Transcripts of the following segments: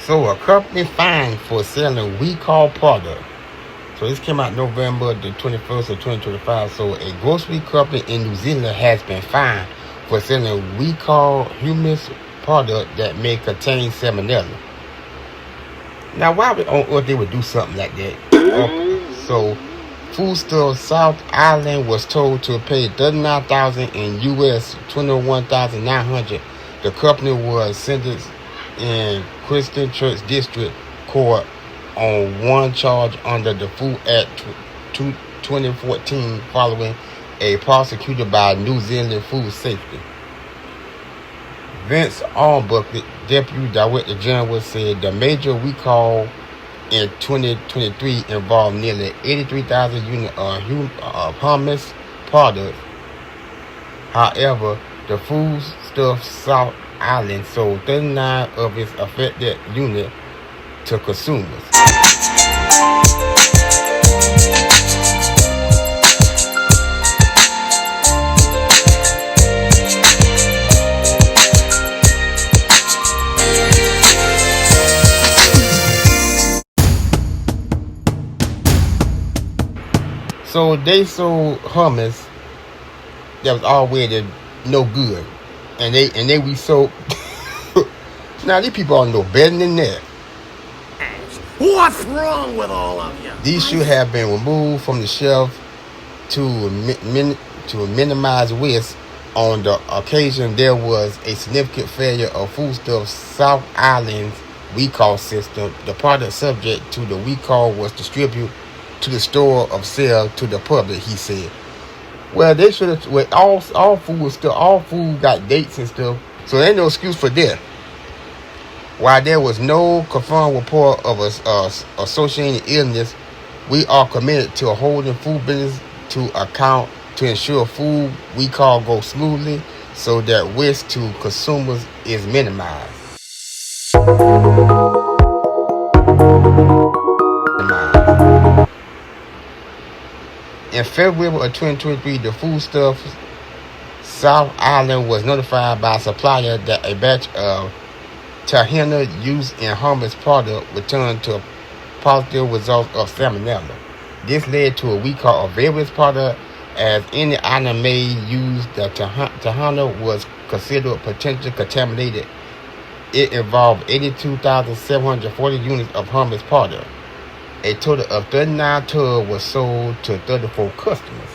So a company fined for selling recall product. So this came out November the 21st of 2025. So a grocery company in New Zealand has been fined for selling recall humus product that may contain salmonella. Now, why on earth they would do something like that? So, Foodstuffs South Island was told to pay $39,000 in US $21,900. The company was sentenced in Christian Church District Court on one charge under the Food Act 2014 following a prosecutor by New Zealand Food Safety. Vince Armbuckle, Deputy Director General, said the major recall in 2023 involved nearly 83,000 units of hummus products. However, the Foodstuffs South Island sold 39 of its affected units to consumers. So they sold hummus that was already no good, and they resold. Now these people all know better than that. What's wrong with all of you? These should have been removed from the shelf to minimize risk. On the occasion, there was a significant failure of Foodstuffs South Island's recall system. The product subject to the recall was distributed to the store of sale to the public, he said. Well, they should have. Well, all food got dates and stuff, so there ain't no excuse for that. While there was no confirmed report of associated illness, we are committed to holding food business to account to ensure food recall goes smoothly, so that risk to consumers is minimized. In February of 2023, the Foodstuffs South Island was notified by a supplier that a batch of tahina used in hummus product returned to positive results of salmonella. This led to a recall of various products, as any item made use the tahina was considered potentially contaminated. It involved 82,740 units of hummus product. A total of 39 tubs was sold to 34 customers.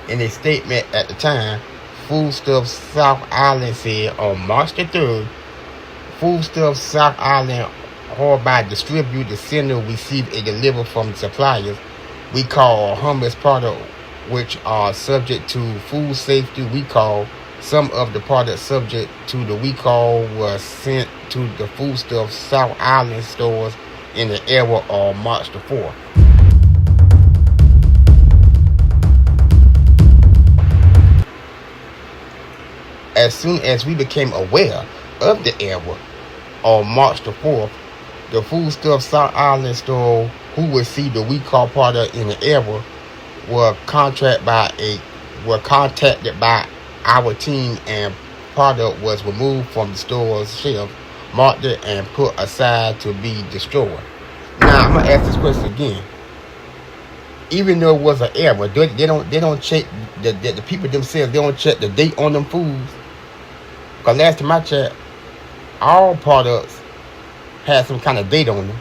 In a statement at the time, Foodstuffs South Island said on March the 3rd, Foodstuffs South Island hereby distribute the center received a delivery from suppliers we call hummus product, which are subject to food safety recall. Some of the products subject to the recall was sent to the Foodstuffs South Island stores in the area on March the 4th. As soon as we became aware of the error on March the 4th, the Foodstuffs South Island store who received the recall product in the error were contacted by our team, and product was removed from the store's shelf, marked it, and put aside to be destroyed. Now I'm gonna ask this question again. Even though it was an error, they don't check the people themselves. They don't check the date on them foods. Cause last time I checked, all products had some kind of date on them.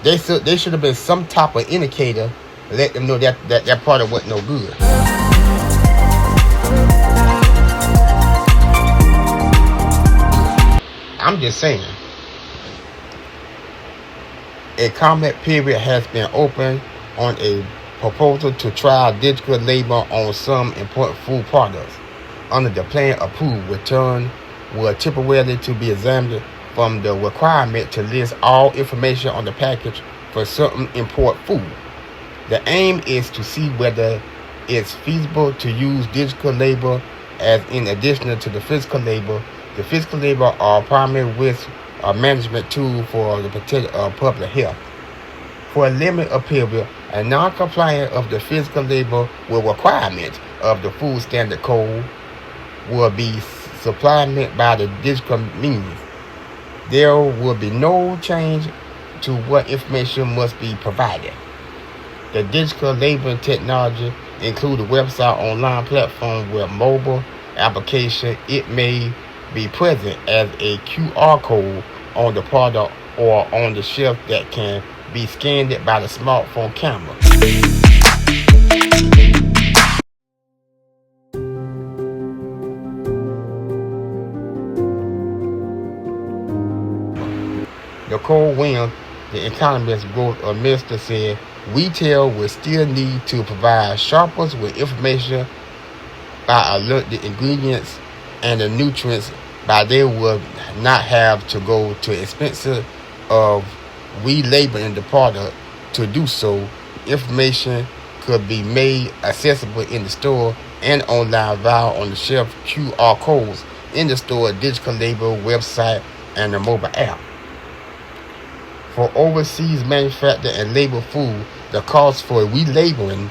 They should have been some type of indicator to let them know that product wasn't no good. I'm just saying. A comment period has been opened on a proposal to try digital label on some important food products. Under the plan approved, return will temporarily to be exempted from the requirement to list all information on the package for certain import food. The aim is to see whether it's feasible to use digital label as in addition to the physical label. The physical label are primary risk management tool for the potential of public health. For a limited period, a non-compliance of the physical label with requirements of the Food Standard Code will be supplemented by the digital means. there will be no change to what information must be provided. The digital labeling technology includes a website online platform with mobile application. It may be present as a QR code on the product or on the shelf that can be scanned by the smartphone camera. Nicole Williams, the economist growth minister, said retail will still need to provide shoppers with information by alert the ingredients and the nutrients, but they will not have to go to expensive of relabeling the product. To do so, information could be made accessible in the store and online via on the shelf QR codes in the store, digital label, website, and the mobile app. For overseas manufactured and labeled food, the cost for relabeling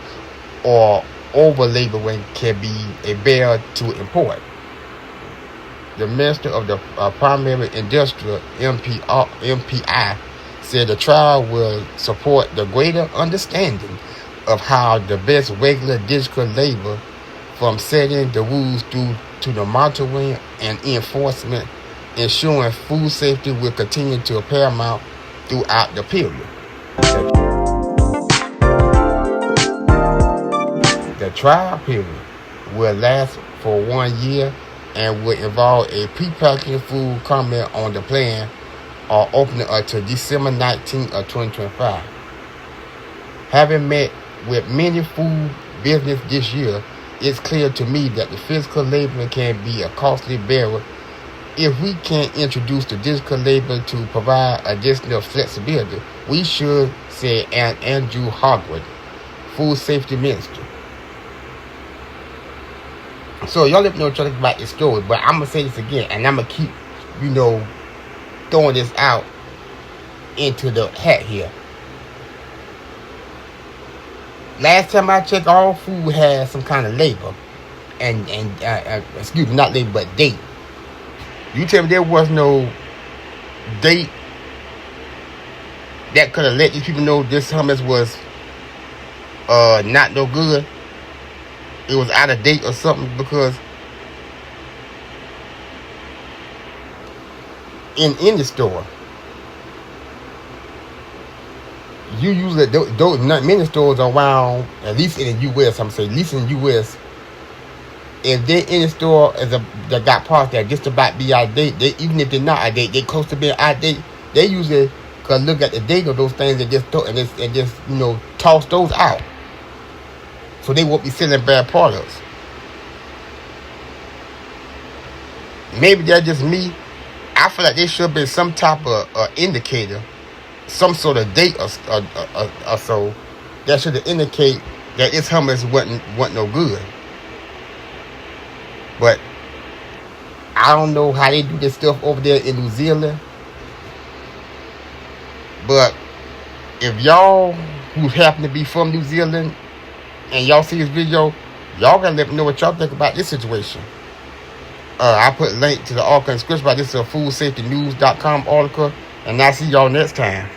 or over-labeling can be a barrier to import. The Minister of the Primary Industrial, MPI, said the trial will support the greater understanding of how the best regular digital label, from setting the rules through to the monitoring and enforcement, ensuring food safety will continue to be paramount throughout the period. The trial period will last for 1 year and will involve a pre-packaging food comment on the plan or opening until December 19th of 2025. Having met with many food business this year, it's clear to me that the physical labeling can be a costly barrier. If we can introduce the digital labeling to provide additional flexibility, we should, said Andrew Hogwood, Food Safety Minister. So y'all let me know what y'all think about this story, but I'm going to say this again, and I'm going to keep, throwing this out into the hat here. Last time I checked, all food has some kind of label, excuse me, not label, but date. You tell me there was no date that could have let these people know this hummus was not no good. It was out of date or something, because in the store, you usually those not many stores around, at least in the U.S. I'm saying, at least in the U.S. If they're in the store that got products that just about be out of date, even if they're not out of date, they close to being out of date. They usually could look at the date of those things and just toss those out, so they won't be selling bad products. Maybe that's just me. I feel like there should have been some type of indicator, some sort of date or so that should indicate that this hummus wasn't no good. But I don't know how they do this stuff over there in New Zealand. But if y'all who happen to be from New Zealand and y'all see this video, y'all gotta let me know what y'all think about this situation. I put a link to the article in the description about this foodsafetynews.com article, and I'll see y'all next time.